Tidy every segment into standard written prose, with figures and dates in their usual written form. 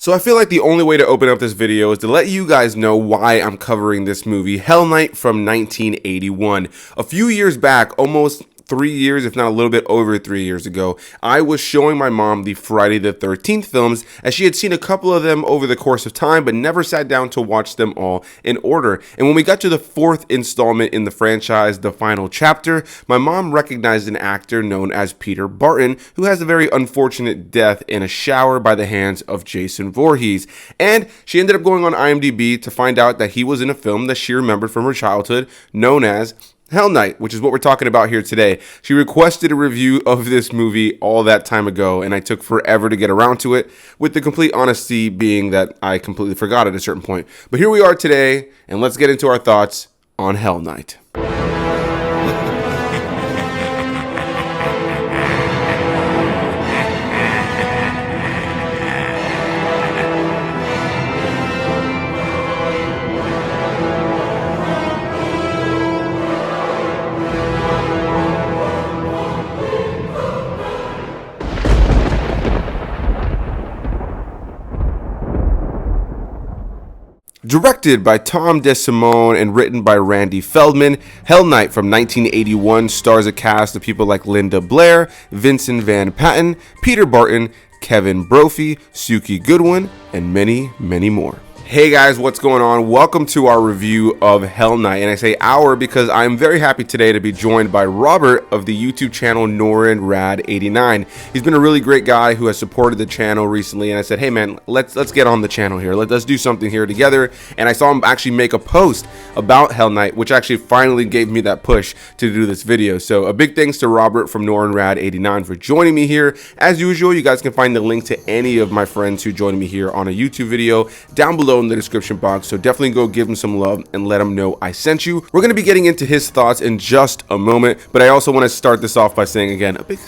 So I feel like the only way to open up this video is to let you guys know why I'm covering this movie, Hell Night from 1981. A few years back, almost 3 years, if not a little bit over 3 years ago, I was showing my mom the Friday the 13th films, as she had seen a couple of them over the course of time, but never sat down to watch them all in order. And when we got to the fourth installment in the franchise, the final chapter, my mom recognized an actor known as Peter Barton, who has a very unfortunate death in a shower by the hands of Jason Voorhees. And she ended up going on IMDb to find out that he was in a film that she remembered from her childhood, known as Hell Night, which is what we're talking about here today. She requested a review of this movie all that time ago, and I took forever to get around to it, with the complete honesty being that I completely forgot at a certain point. But here we are today, and let's get into our thoughts on Hell Night. Directed by Tom DeSimone and written by Randy Feldman, Hell Night from 1981 stars a cast of people like Blair, Vincent Van Patten, Peter Barton, Kevin Brophy, Suki Goodwin, and many, many more. Hey guys, what's going on? Welcome to our review of Hell Night, and I say our because I'm very happy today to be joined by Robert of the YouTube channel NorinRadd89. He's been a really great guy who has supported the channel recently, and I said, hey man, let's get on the channel here. Let's do something here together. And I saw him actually make a post about Hell Night, which actually finally gave me that push to do this video. So a big thanks to Robert from NorinRadd89 for joining me here. As usual, you guys can find the link to any of my friends who joined me here on a YouTube video down below in the description box, so definitely go give him some love and let him know I sent you. We're going to be getting into his thoughts in just a moment, but I also want to start this off by saying again a big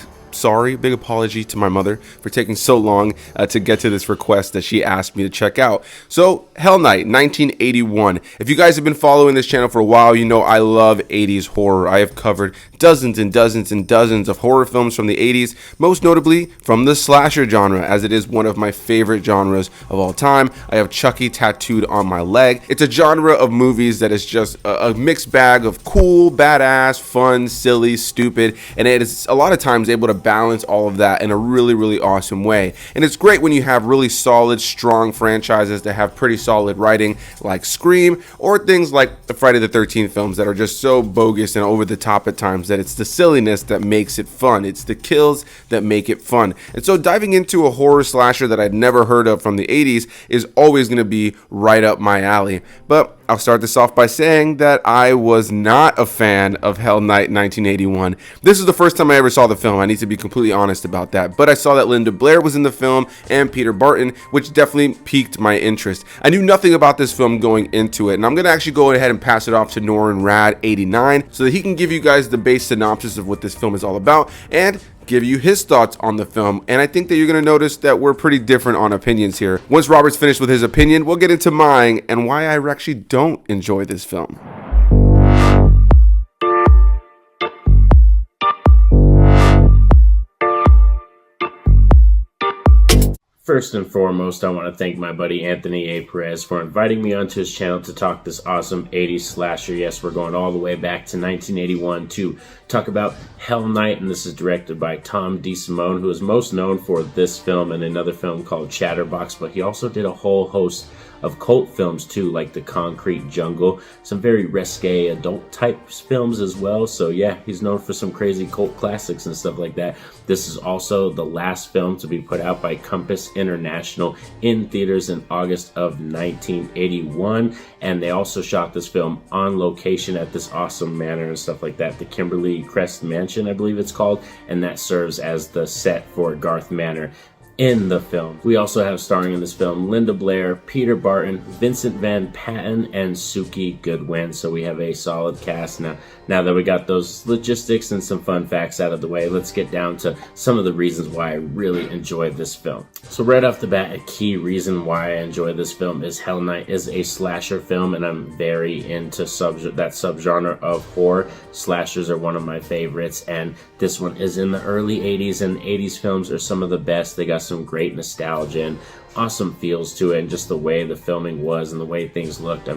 apology to my mother for taking so long to get to this request that she asked me to check out. So Hell Night 1981. If you guys have been following this channel for a while, you know I love 80s horror. I have covered dozens and dozens and dozens of horror films from the 80s, most notably from the slasher genre, as it is one of my favorite genres of all time. I have Chucky tattooed on my leg. It's a genre of movies that is just a mixed bag of cool, badass, fun, silly, stupid, and it is a lot of times able to balance all of that in a really, really awesome way. And it's great when you have really solid, strong franchises that have pretty solid writing like Scream, or things like the Friday the 13th films that are just so bogus and over the top at times that it's the silliness that makes it fun. It's the kills that make it fun. And so diving into a horror slasher that I'd never heard of from the 80s is always going to be right up my alley. But I'll start this off by saying that I was not a fan of Hell Night 1981. This is the first time I ever saw the film. I need to be completely honest about that. But I saw that Blair was in the film and Peter Barton, which definitely piqued my interest. I knew nothing about this film going into it, and I'm going to actually go ahead and pass it off to NorinRadd89 so that he can give you guys the base synopsis of what this film is all about and give you his thoughts on the film. And I think that you're going to notice that we're pretty different on opinions here. Once Robert's finished with his opinion, we'll get into mine and why I actually don't enjoy this film. First and foremost, I want to thank my buddy Anthony A. Perez for inviting me onto his channel to talk this awesome 80s slasher. Yes, we're going all the way back to 1981 to talk about Hell Night, and this is directed by Tom DeSimone, who is most known for this film and another film called Chatterbox, but he also did a whole host of cult films too, like The Concrete Jungle, some very risque adult type films as well. So yeah, he's known for some crazy cult classics and stuff like that. This is also the last film to be put out by Compass International in theaters in August of 1981, and they also shot this film on location at this awesome manor and stuff like that, the Kimberly Crest Mansion, I believe it's called, and that serves as the set for Garth Manor in the film. We also have starring in this film Blair, Peter Barton, Vincent Van Patten, and Suki Goodwin. So we have a solid cast. Now that we got those logistics and some fun facts out of the way, let's get down to some of the reasons why I really enjoyed this film. So right off the bat, a key reason why I enjoy this film is Hell Night is a slasher film, and I'm very into that subgenre of horror. Slashers are one of my favorites, and this one is in the early 80s, and 80s films are some of the best. They got some great nostalgia and awesome feels to it, and just the way the filming was and the way things looked.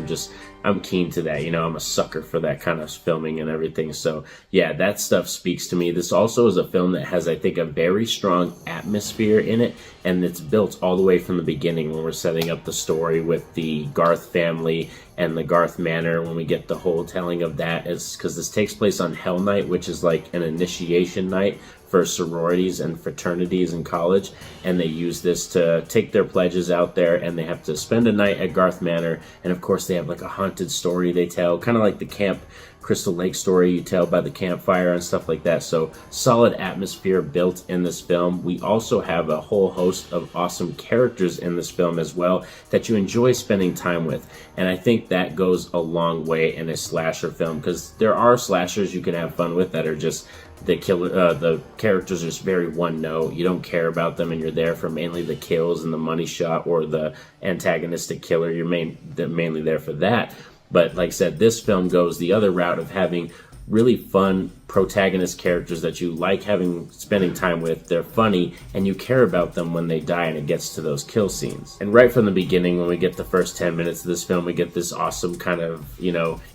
I'm keen to that. I'm a sucker for that kind of filming and everything. So yeah, that stuff speaks to me. This also is a film that has, I think, a very strong atmosphere in it, and it's built all the way from the beginning when we're setting up the story with the Garth family and the Garth Manor. When we get the whole telling of that, is because this takes place on Hell Night, which is like an initiation night for sororities and fraternities in college, and they use this to take their pledges out there, and they have to spend a night at Garth Manor. And of course they have like a haunted story they tell, kind of like the Camp Crystal Lake story you tell by the campfire and stuff like that. So solid atmosphere built in this film. We also have a whole host of awesome characters in this film as well that you enjoy spending time with, and I think that goes a long way in a slasher film, because there are slashers you can have fun with that are just the characters are just very one note. You don't care about them, and you're there for mainly the kills and the money shot or the antagonistic killer. You're mainly there for that. But like I said, this film goes the other route of having really fun protagonist characters that you like spending time with. They're funny, and you care about them when they die, and it gets to those kill scenes. And right from the beginning, when we get the first 10 minutes of this film, we get this awesome kind of,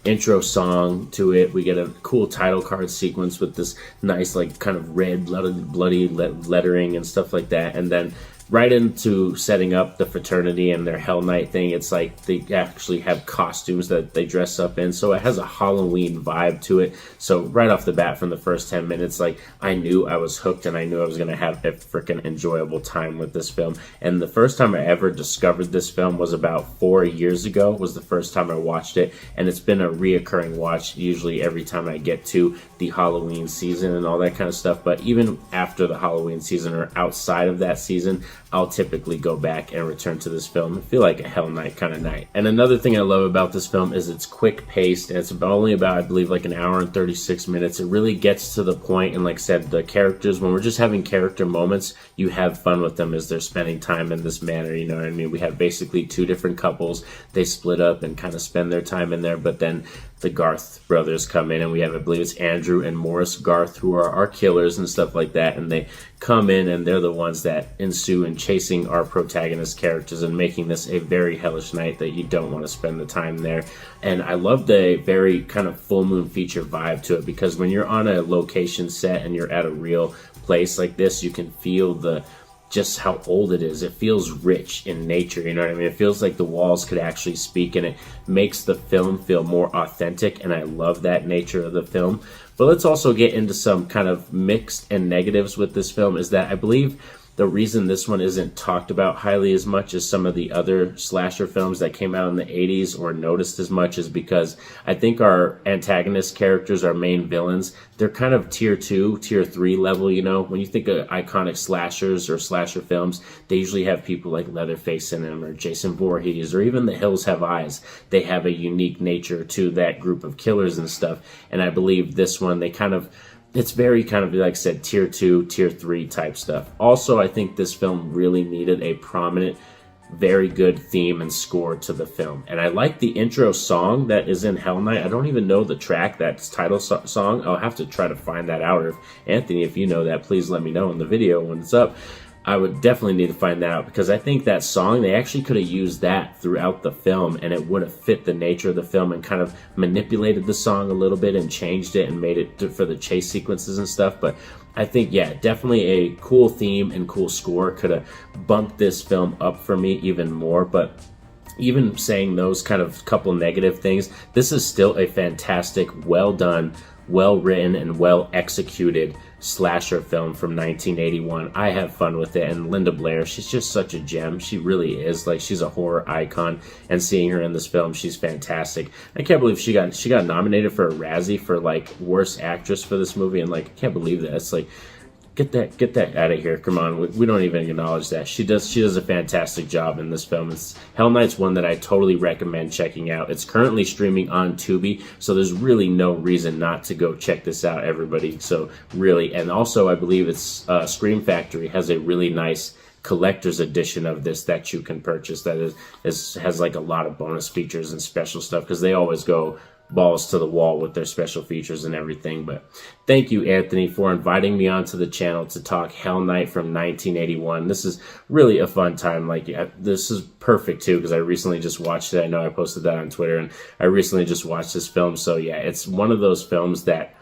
intro song to it. We get a cool title card sequence with this nice, like, kind of red, bloody lettering and stuff like that. And then right into setting up the fraternity and their Hell Night thing. It's like they actually have costumes that they dress up in, so it has a Halloween vibe to it. So right off the bat, from the first 10 minutes, like, I knew I was hooked, and I knew I was going to have a freaking enjoyable time with this film. And the first time I ever discovered this film was about 4 years ago, was the first time I watched it, and it's been a reoccurring watch usually every time I get to the Halloween season and all that kind of stuff. But even after the Halloween season or outside of that season, I'll typically go back and return to this film and feel like a Hell Night kind of night. And another thing I love about this film is it's quick paced, and it's only about, I believe, like an hour and 36 minutes. It really gets to the point, and like I said, the characters, when we're just having character moments, you have fun with them as they're spending time in this manner, you know what I mean? We have basically two different couples. They split up and kind of spend their time in there, but then the Garth brothers come in, and we have, I believe it's Andrew and Morris Garth, who are our killers and stuff like that, and they come in, and they're the ones that ensue in chasing our protagonist characters and making this a very hellish night that you don't want to spend the time there. And I love the very kind of full moon feature vibe to it, because when you're on a location set and you're at a real place like this, you can feel just how old it is. It feels rich in nature, you know what I mean? It feels like the walls could actually speak, and it makes the film feel more authentic, and I love that nature of the film. But let's also get into some kind of mixed and negatives with this film, is that I believe the reason this one isn't talked about highly as much as some of the other slasher films that came out in the 80s or noticed as much is because I think our antagonist characters, our main villains, they're kind of tier 2, tier 3 level, you know? When you think of iconic slashers or slasher films, they usually have people like Leatherface in them, or Jason Voorhees, or even The Hills Have Eyes. They have a unique nature to that group of killers and stuff, and I believe this one, it's very kind of, like I said, tier 2, tier 3 type stuff. Also, I think this film really needed a prominent, very good theme and score to the film. And I like the intro song that is in Hell Night. I don't even know the track, that's title song. I'll have to try to find that out. Or if Anthony, if you know that, please let me know in the video when it's up. I would definitely need to find that out, because I think that song, they actually could have used that throughout the film, and it would have fit the nature of the film, and kind of manipulated the song a little bit and changed it and made it for the chase sequences and stuff. But I think, yeah, definitely a cool theme and cool score could have bumped this film up for me even more. But even saying those kind of couple negative things, this is still a fantastic, well done, well written, and well executed slasher film from 1981. I have fun with it, and Linda Blair, she's just such a gem. She really is. Like, she's a horror icon, and seeing her in this film, she's fantastic. I can't believe she got nominated for a Razzie for like worst actress for this movie, and like, I can't believe that. It's like, get that out of here. Come on, we don't even acknowledge that. She does a fantastic job in this film. Hell Night's one that I totally recommend checking out. It's currently streaming on Tubi, so there's really no reason not to go check this out, everybody. So really, and also I believe it's Scream Factory has a really nice collector's edition of this that you can purchase that has like a lot of bonus features and special stuff, because they always go balls to the wall with their special features and everything. But thank you, Anthony, for inviting me onto the channel to talk Hell Night from 1981. This is really a fun time. Like, this is perfect too, because I recently just watched it. I know I posted that on Twitter, and I recently just watched this film. So yeah, it's one of those films that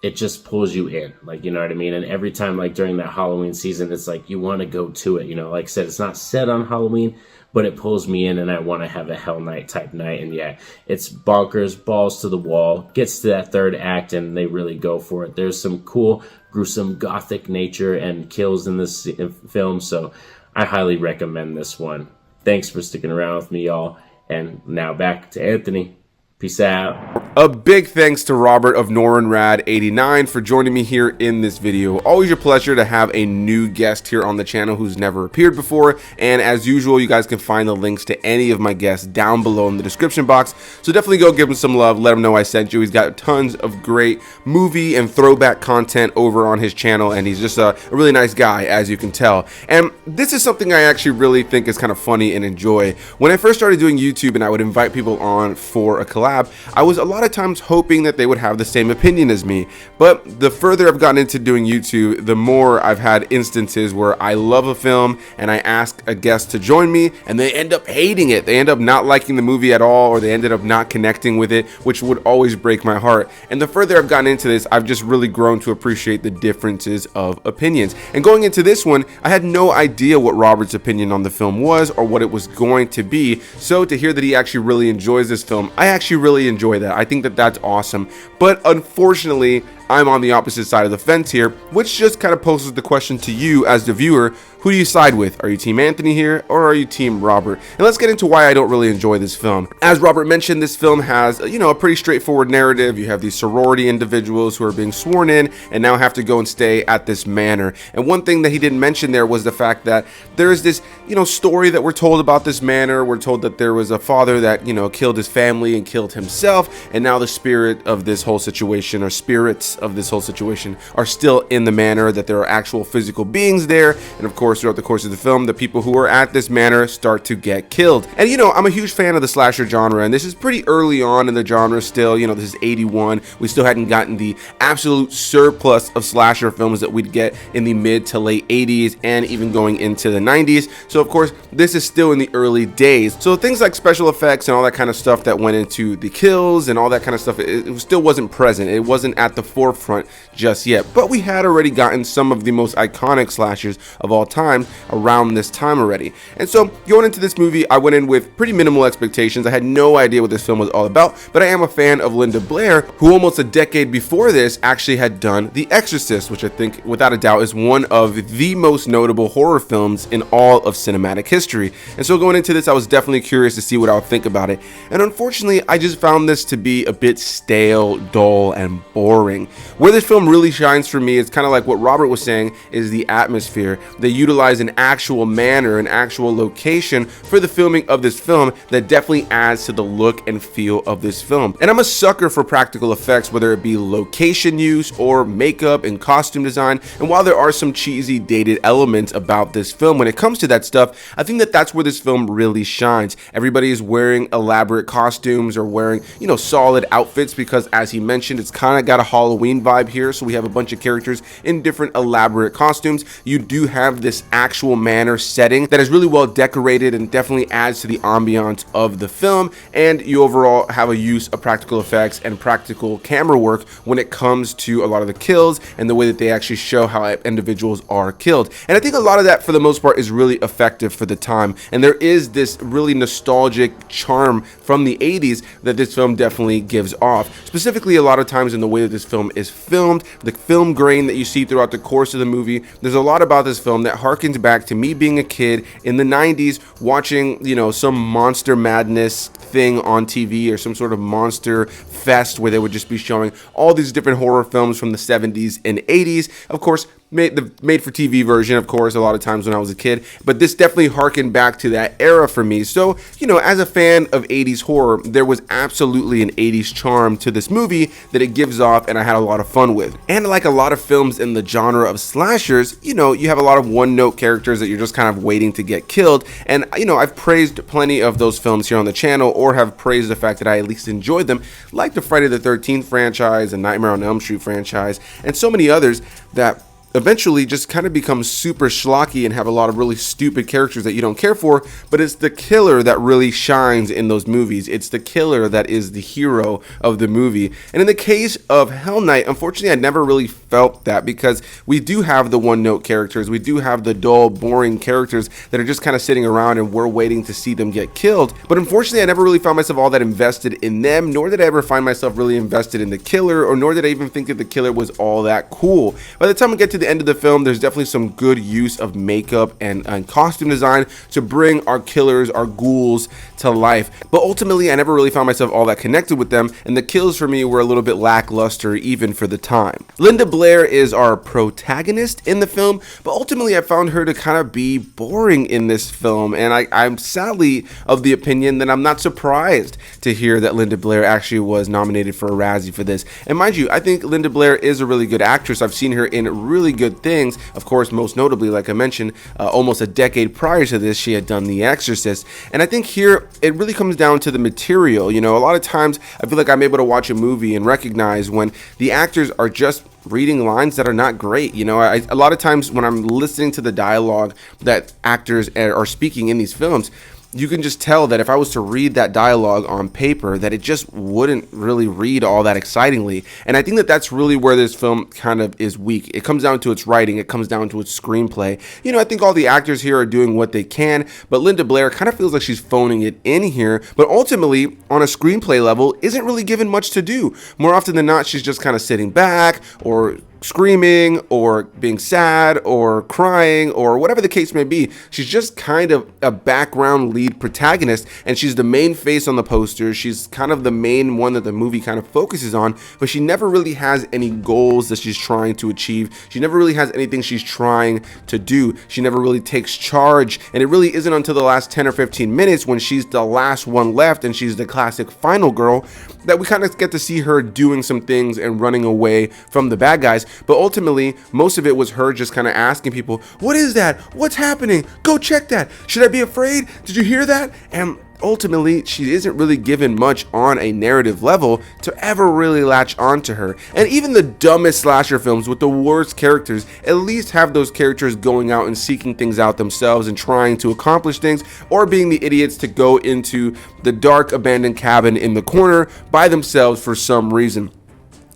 it just pulls you in, like, you know what I mean? And every time, like, during that Halloween season, it's like you want to go to it, you know. Like I said, it's not set on Halloween, but it pulls me in, and I want to have a Hell Night type night. And yeah, it's bonkers, balls to the wall, gets to that third act, and they really go for it. There's some cool, gruesome, gothic nature and kills in this film, so I highly recommend this one. Thanks for sticking around with me, y'all. And now back to Anthony. Peace out. A big thanks to Robert of NorinRadd89 for joining me here in this video. Always a pleasure to have a new guest here on the channel who's never appeared before. And as usual, you guys can find the links to any of my guests down below in the description box. So definitely go give him some love. Let him know I sent you. He's got tons of great movie and throwback content over on his channel. And he's just a really nice guy, as you can tell. And this is something I actually really think is kind of funny and enjoy. When I first started doing YouTube and I would invite people on for a collab, I was a lot of times hoping that they would have the same opinion as me, but the further I've gotten into doing YouTube, the more I've had instances where I love a film and I ask a guest to join me and they end up hating it. They end up not liking the movie at all, or they ended up not connecting with it, which would always break my heart. And the further I've gotten into this, I've just really grown to appreciate the differences of opinions. And going into this one, I had no idea what Robert's opinion on the film was or what it was going to be, so to hear that he actually really enjoys this film, I actually really enjoy that. I think that that's awesome. But unfortunately, I'm on the opposite side of the fence here, which just kind of poses the question to you as the viewer: who do you side with? Are you Team Anthony here, or are you Team Robert? And let's get into why I don't really enjoy this film. As Robert mentioned, this film has, a pretty straightforward narrative. You have these sorority individuals who are being sworn in and now have to go and stay at this manor. And one thing that he didn't mention there was the fact that there is this, story that we're told about this manor. We're told that there was a father that, killed his family and killed himself, and now the spirit of this whole situation, or spirits of this whole situation, are still in the manor, that there are actual physical beings there. And of course, throughout the course of the film, the people who are at this manor start to get killed. And I'm a huge fan of the slasher genre, and this is pretty early on in the genre still. This is 81. We still hadn't gotten the absolute surplus of slasher films that we'd get in the mid to late 80s and even going into the 90s. So of course, this is still in the early days. So things like special effects and all that kind of stuff that went into the kills and all that kind of stuff, it still wasn't present. It wasn't at the forefront just yet. But we had already gotten some of the most iconic slashers of all time around this time already. And so going into this movie, I went in with pretty minimal expectations. I had no idea what this film was all about, but I am a fan of Linda Blair, who almost a decade before this actually had done The Exorcist, which I think without a doubt is one of the most notable horror films in all of cinematic history. And so going into this, I was definitely curious to see what I would think about it. And unfortunately, I just found this to be a bit stale, dull, and boring. Where this film really shines for me, it's kind of like what Robert was saying, is the atmosphere. They utilize an actual manor, an actual location for the filming of this film that definitely adds to the look and feel of this film. And I'm a sucker for practical effects, whether it be location use or makeup and costume design. And while there are some cheesy, dated elements about this film, when it comes to that stuff, I think that that's where this film really shines. Everybody is wearing elaborate costumes or wearing, solid outfits, because as he mentioned, it's kind of got a Halloween vibe here. So we have a bunch of characters in different elaborate costumes. You do have this actual manor setting that is really well decorated and definitely adds to the ambiance of the film. And you overall have a use of practical effects and practical camera work when it comes to a lot of the kills and the way that they actually show how individuals are killed. And I think a lot of that, for the most part, is really effective for the time. And there is this really nostalgic charm from the 80s that this film definitely gives off. Specifically, a lot of times in the way that this film is filmed, the film grain that you see throughout the course of the movie, there's a lot about this film that harkens back to me being a kid in the 90s watching, some Monster Madness thing on TV, or some sort of monster fest where they would just be showing all these different horror films from the 70s and 80s. Of course, made for TV version, of course, a lot of times when I was a kid, but this definitely harkened back to that era for me. So, as a fan of 80s horror, there was absolutely an 80s charm to this movie that it gives off, and I had a lot of fun with. And like a lot of films in the genre of slashers, you have a lot of one-note characters that you're just kind of waiting to get killed. And, I've praised plenty of those films here on the channel, or have praised the fact that I at least enjoyed them, like the Friday the 13th franchise and Nightmare on Elm Street franchise, and so many others that eventually just kind of become super schlocky and have a lot of really stupid characters that you don't care for, but it's the killer that really shines in those movies. It's the killer that is the hero of the movie. And in the case of Hell Night, unfortunately, I never really felt that, because we do have the one-note characters, we do have the dull, boring characters that are just kind of sitting around and we're waiting to see them get killed. But unfortunately, I never really found myself all that invested in them, nor did I ever find myself really invested in the killer, or nor did I even think that the killer was all that cool. By the time we get to the end of the film, there's definitely some good use of makeup and costume design to bring our killers, our ghouls, to life. But ultimately, I never really found myself all that connected with them, and the kills for me were a little bit lackluster even for the time. Linda Blair is our protagonist in the film, but ultimately I found her to kind of be boring in this film, and I'm sadly of the opinion that I'm not surprised to hear that Linda Blair actually was nominated for a Razzie for this. And mind you, I think Linda Blair is a really good actress. I've seen her in really good things. Of course, most notably, like I mentioned, almost a decade prior to this, she had done The Exorcist. And I think here it really comes down to the material. A lot of times I feel like I'm able to watch a movie and recognize when the actors are just reading lines that are not great. A lot of times when I'm listening to the dialogue that actors are speaking in these films, you can just tell that if I was to read that dialogue on paper, that it just wouldn't really read all that excitingly. And I think that that's really where this film kind of is weak. It comes down to its writing. It comes down to its screenplay. I think all the actors here are doing what they can, but Linda Blair kind of feels like she's phoning it in here, but ultimately, on a screenplay level, isn't really given much to do. More often than not, she's just kind of sitting back, or screaming, or being sad, or crying, or whatever the case may be. She's just kind of a background lead protagonist, and she's the main face on the poster. She's kind of the main one that the movie kind of focuses on, but she never really has any goals that she's trying to achieve. She never really has anything she's trying to do. She never really takes charge, and it really isn't until the last 10 or 15 minutes, when she's the last one left and she's the classic final girl, that we kind of get to see her doing some things and running away from the bad guys. But ultimately, most of it was her just kind of asking people, "What is that? What's happening? Go check that. Should I be afraid? Did you hear that?" And ultimately, she isn't really given much on a narrative level to ever really latch onto her. And even the dumbest slasher films with the worst characters at least have those characters going out and seeking things out themselves and trying to accomplish things, or being the idiots to go into the dark abandoned cabin in the corner by themselves for some reason.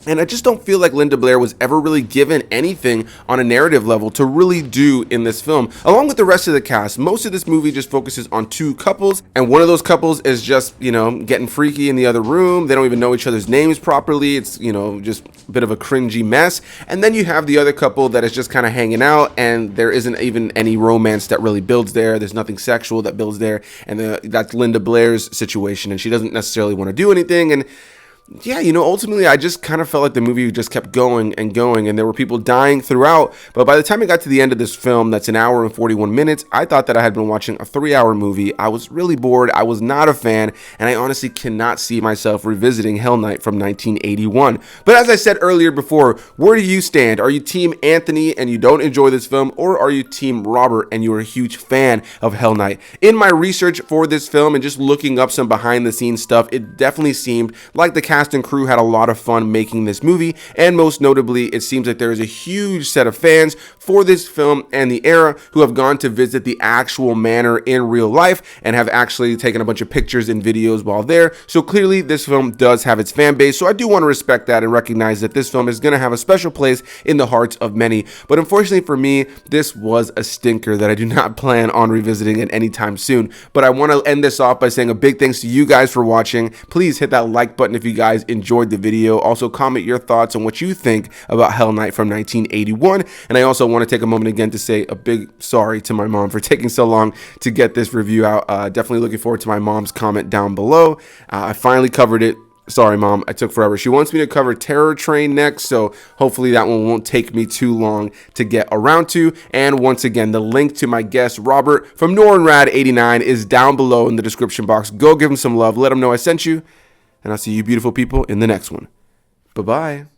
And I just don't feel like Linda Blair was ever really given anything on a narrative level to really do in this film. Along with the rest of the cast, most of this movie just focuses on two couples, and one of those couples is just, getting freaky in the other room. They don't even know each other's names properly. It's, just a bit of a cringy mess. And then you have the other couple that is just kind of hanging out, and there isn't even any romance that really builds there. There's nothing sexual that builds there. And that's Linda Blair's situation, and she doesn't necessarily want to do anything. And yeah, ultimately, I just kind of felt like the movie just kept going and going, and there were people dying throughout. But by the time it got to the end of this film, that's an hour and 41 minutes, I thought that I had been watching a 3-hour movie. I was really bored. I was not a fan, and I honestly cannot see myself revisiting Hell Night from 1981. But as I said earlier before, where do you stand? Are you Team Anthony and you don't enjoy this film, or are you Team Robert and you're a huge fan of Hell Night? In my research for this film and just looking up some behind-the-scenes stuff, it definitely seemed like the cast and crew had a lot of fun making this movie, and most notably, it seems like there is a huge set of fans for this film and the era who have gone to visit the actual manor in real life and have actually taken a bunch of pictures and videos while there. So clearly this film does have its fan base, so I do want to respect that and recognize that this film is going to have a special place in the hearts of many. But unfortunately for me, this was a stinker that I do not plan on revisiting it anytime soon. But I want to end this off by saying a big thanks to you guys for watching. Please hit that like button if you guys enjoyed the video. Also, comment your thoughts on what you think about Hell Night from 1981. And I also want to take a moment again to say a big sorry to my mom for taking so long to get this review out. Definitely looking forward to my mom's comment down below. I finally covered it Sorry, Mom, I took forever. She wants me to cover Terror Train next, so hopefully that one won't take me too long to get around to. And once again, the link to my guest, Robert from NorinRadd89, is down below in the description box. Go give him some love. Let him know I sent you. And I'll see you beautiful people in the next one. Bye-bye.